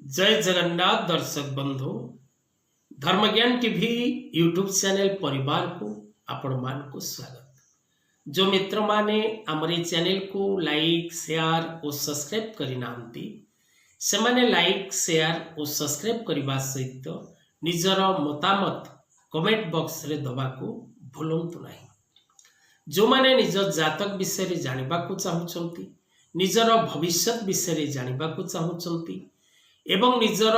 जय जगन्नाथ दर्शक बंधु धर्मज्ञान टीवी यूट्यूब चैनल परिवार को आपण मान को स्वागत। जो मित्र माने हमर चैनल को लाइक शेयर और सब्सक्राइब करि नांती से माने लाइक शेयर और सब्सक्राइब करबा सहित निजर मतामत कमेंट बॉक्स रे दबा को भूलंतु नहीं। जो माने निज जातक विषय रे जानिबा को चाहुचंती निजर भविष्य विषय रे जानिबा को चाहुचंती एवं निजर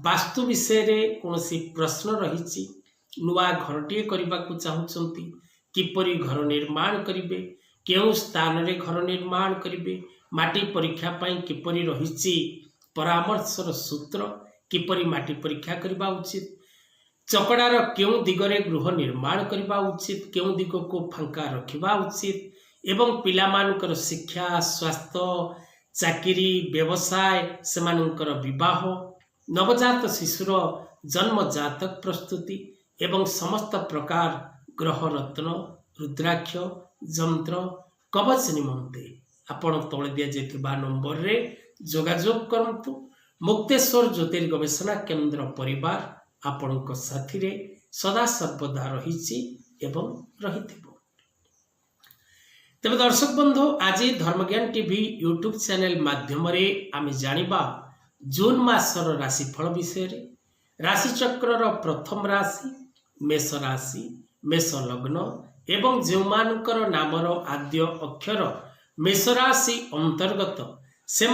वास्तु विषय रे कोनोसी प्रश्न रही नुआ घरटीए करबा को चाहुचंती किपरि घर निर्माण करिवे केउ स्थान रे घर निर्माण करिवे माटी परीक्षा पई किपरि रही परामर्शर सूत्र किपरि माटी परीक्षा करबा उचित चकड़ार केउ दिगरे गृह निर्माण करबा उचित केउ दिग को फांका रखिबा उचित एवं पिलामानकर शिक्षा स्वास्थ्य चाकरी व्यवसाय सेमानंकर विवाह नवजात शिशुर जन्म जातक प्रस्तुति एवं समस्त प्रकार ग्रह रत्न रुद्राक्ष जंत्र कवच निमंते आपण तले दिया जेतिबा नंबर रे जोगाजोग करंतु। मुक्तेश्वर ज्योतिर् गवेषणा केंद्र परिवार आपणक साथी रे सदा सर्वदा रहिछि एवं रहिथिबो। तेज दर्शक बंधु आज धर्मज्ञान टीवी यूट्यूब चैनल माध्यम आम जानिबा जून मासर राशिफल विषय रे। राशिचक्र प्रथम राशि मेष राशि मेष लग्न एवं जो मानकर नामर आद्य अक्षर मेष राशि अंतर्गत से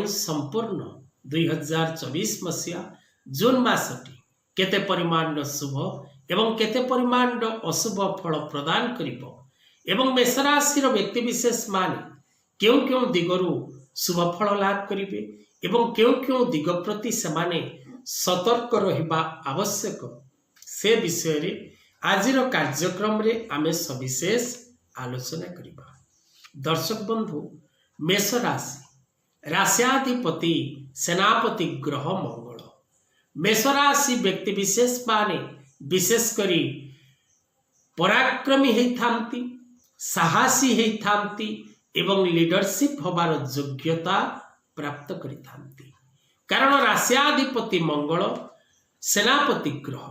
संपूर्ण 2024 मसीहा जून मासटी केते परिमाण शुभ एवं केते परिमाण अशुभ फल प्रदान करिबो एवं मेष राशि व्यक्ति विशेष माने क्यों क्यों दिगरु शुभ फल लाभ करिवे एवं क्यों क्यों दिग प्रति सेमाने सतर्क रहिबा आवश्यक से विषय रे आजिर कार्यक्रम रे आमे सविशेष आलोचना करिबा। दर्शक बंधु मेष राशि राश्याधिपति सेनापति ग्रह मंगल मेष राशि व्यक्ति विशेष माने विशेष करी पराक्रमी हेथांती साहसी हेथांती एवं लीडरशिप होबार योग्यता प्राप्त करिथांती कारण राश्याधिपति मंगल सेनापति ग्रह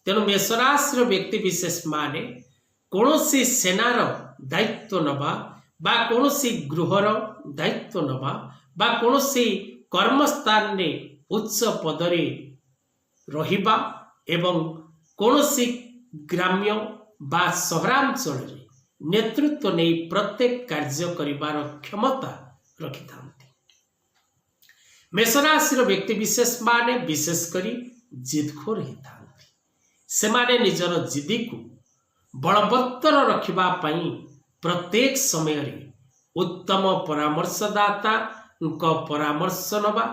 तेणु मेष राशि व्यक्ति विशेष माने कौनसी सेनार दायित्व नबा बा कौनसी गृहर दायित्व नबा बा कौनसी कर्मस्थान रे उच्च पदरे रहिबा एवं कौनसी ग्राम्य बा सहरांचल रे नेतृत्व नहीं प्रत्येक कार्य करिबार क्षमता रखि थांती। मेष राशि व्यक्ति विशेष माने विशेष करी जिदखोर हे थांती से माने निजर जिदी को बलवत्तर रखिबा पई प्रत्येक समय रे उत्तम परामर्शदाता उनको परामर्श नबा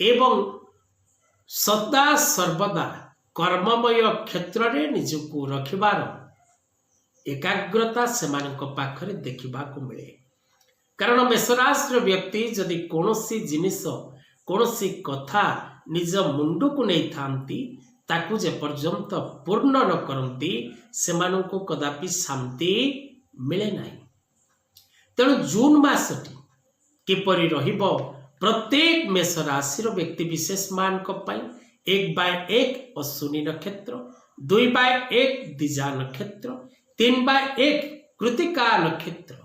एवं सदा सर्वदा कर्ममय क्षेत्र रे निजको रखिबार एकाग्रता सेमानक पाखरे देखिबा को मिले कारण मेषराशि व्यक्ति जदि कौनसी जिनिस कौनसी कथा निज मुंडू को नहीं थांती ताकू जे पर्यंत पूर्ण न करती सेमानक कदापि शांति मिले नहीं। तेणु जून मासटी किपरि रहिबो प्रत्येक मेष राशि व्यक्ति विशेष मानक पई 1/1 अश्विनी नक्षत्र 2/1 दिजा नक्षत्र 3/1 कृतिका नक्षत्र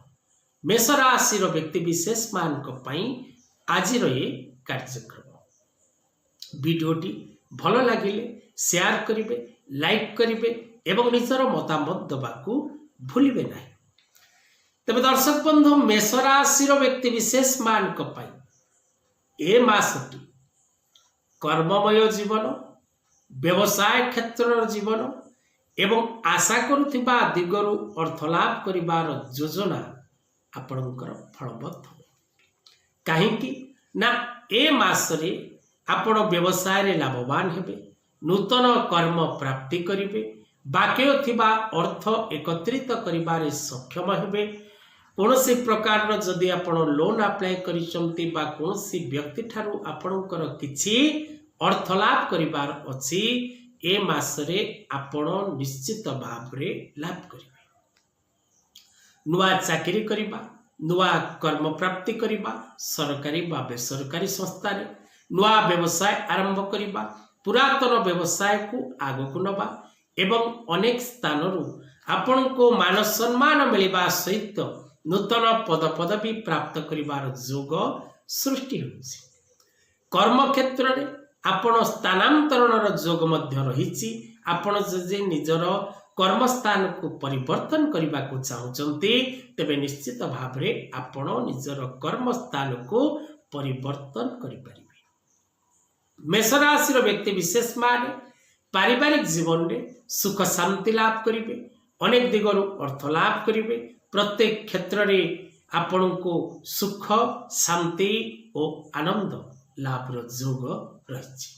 मेष राशि व्यक्ति विशेष मानक पई आज ये कार्यक्रम वीडियोटी भल लगिले शेयर करिवे लाइक करिवे एवं निजर मतामत दबाकू भूलिबे नहीं। तबे दर्शक बंधु मेष राशि व्यक्ति विशेष मानक पई ए मासटी कर्ममय जीवन व्यवसाय क्षेत्र जीवन एवं आशा करुथिबा दिगरु अर्थलाभ करिबार योजना आपणकर फलवत हो कहीं ना ए मासरे आपण व्यवसाय रे लाभवान हेबे नूतन कर्म प्राप्ति करिवे बाकी थिबा अर्थ एकत्रित करिबारे सक्षम हेबे कौनसी प्रकार जदि आपण लोन अप्लाई करिसंती बा कौनसी व्यक्ति ठारू आपणकर किछि अर्थलाभ करिबार अछि ए मासरे आपण निश्चित भाव रे लाभ करिवे नुआ चाकरी करिबा नुआ कर्म प्राप्ति करिबा सरकारी बा बेसरकारी संस्था रे नुआ व्यवसाय आरंभ करबा पुरातन व्यवसाय को आगो को नबा एवं अनेक स्थान आपण को मान सम्मान मिलवा सहित नूतन पद पदवी प्राप्त करिवार जोग सृष्टि होछि। कर्म क्षेत्र में आपण स्थानांतरण जोग मध्य रही आपण जे निजर कर्मस्थान को परिवर्तन करने को चाहते तेबे निश्चित भाव में आपण निजर कर्मस्थान को परिवर्तन करें। मेष राशि व्यक्ति विशेष मान पारिवारिक जीवन में सुख शांति लाभ करेंगे, अनेक दिगरु अर्थ लाभ करेंगे। प्रत्येक क्षेत्र में आपण को सुख शांति और आनंद लाभ जोग रही।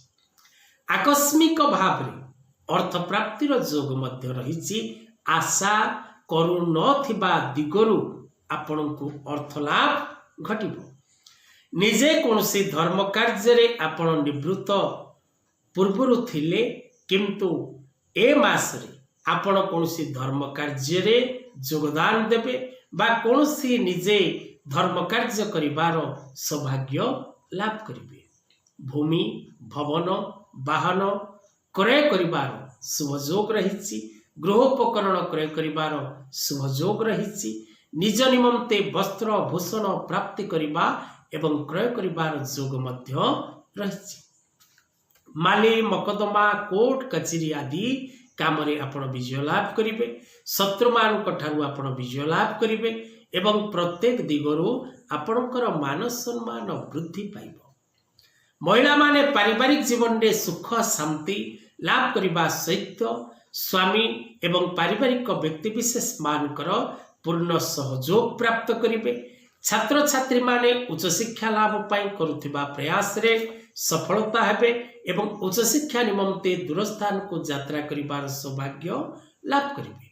आकस्मिक भाव में अर्थ प्राप्तिर जोग मध्य रही। आशा करू नथिबा दिगरु आपण को अर्थ लाभ घटिबो। निजे कौनसी धर्म कार्य रे आपण निवृत्त पूर्वरु थिले किंतु ए मास रे आपण कौनसी धर्म कार्य रे योगदान देबे बा कौनसी निजे धर्म कार्य करिवार सौभाग्य लाभ करिवे। भूमि भवन वाहन क्रय करिवार शुभ जोग रही। गृहोपकरण क्रय करिवार शुभ जोग रही। निज निमंते वस्त्र भूषण प्राप्ति करिबा एवं क्रय करिवार जोग मध्य रही। माली मकदमा कोर्ट कचेरी आदि काम रे आपण विजय लाभ करिवे। शत्रु मानक ठारू आपण विजय लाभ करिवे एवं प्रत्येक दिगरु आपणकर मान सम्मान वृद्धि पाइबो। महिला माने पारिवारिक जीवन में सुख शांति लाभ करने सहित स्वामी एवं पारिवारिक व्यक्ति विशेष मानकर पूर्ण सहयोग प्राप्त करेंगे। छात्र छात्री माने उच्च शिक्षा लाभ पाई करुथिबा प्रयास रे सफलता हेबे एवं उच्च शिक्षा निमंते दूर स्थान को यात्रा करिवार सौभाग्य लाभ करेंगे।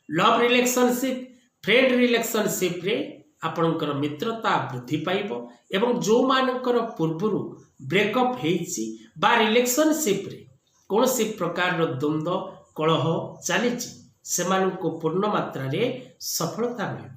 लव रिलेशनशिप फ्रेंड रिलेशनशिप रे आपणकर मित्रता वृद्धि पाइबो एवं जो मानकर पूर्वरु ब्रेकअप हेछि बा रिलेशनशिप रे कौनसी प्रकार द्वंद्व कलह चली सेमानंको पूर्ण मात्रा रे सफलता मिले।